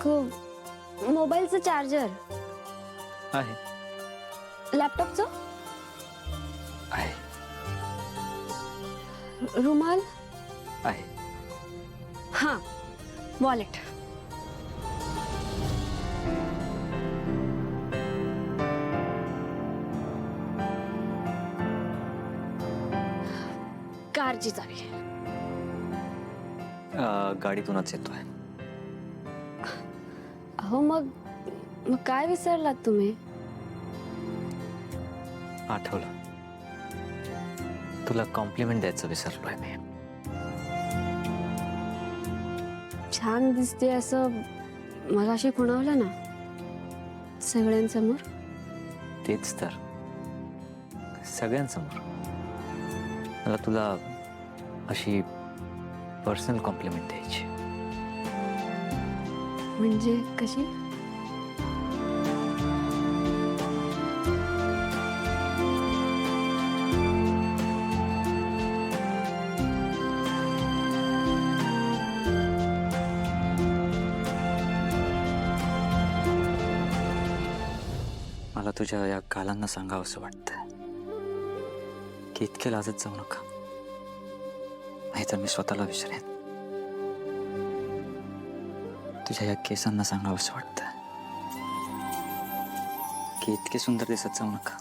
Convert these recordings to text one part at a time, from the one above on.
मोबाईलचं चार्जर, आहे लॅपटॉपचं, आहे रुमाल, आहे हां, वॉलेट. कारची चावी. गाडीतूनच येतोय. अहो मग मग काय विसरलात तुम्ही? आठवलं, तुला कॉम्प्लिमेंट द्यायचं विसरलोय मी. छान दिसते असं मगाशी खुणावलं ना सगळ्यांसमोर. तेच तर, सगळ्यांसमोर. मला तुला अशी पर्सनल कॉम्प्लिमेंट द्यायची. म्हणजे कशी? मला तुझ्या या गालांना सांगावंसं वाटतंय की इतके लाजत जाऊ नका, नाहीतर मी स्वतःला विसरेन. तुझ्या या केसांना सांगावंसं वाटतंय की इतके सुंदर दिसत जाऊ नका,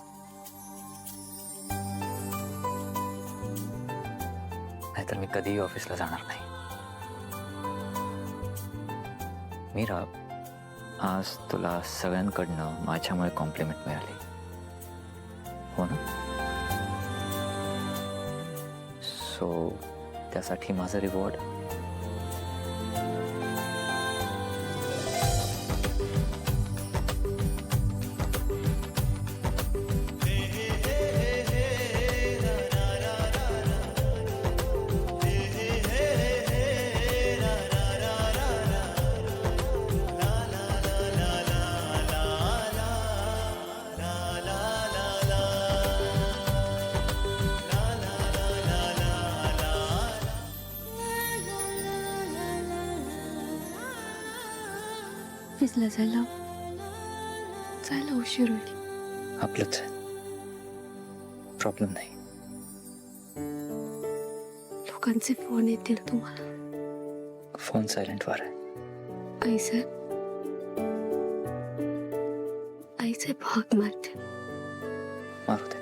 नाहीतर मी कधीही ऑफिसला जाणार नाही. मीरा, आज तुला सगळ्यांकडनं माझ्यामुळे कॉम्प्लिमेंट मिळाली, हो ना? सो त्यासाठी माझं रिवॉर्ड ऑफिसला जायला उशीर होईल. आपलंच आहे, प्रॉब्लेम नाही. लोकांचे फोन येतील तुम्हाला. फोन सायलेंटवर आहे. आईचे भाग मारते. मारू दे.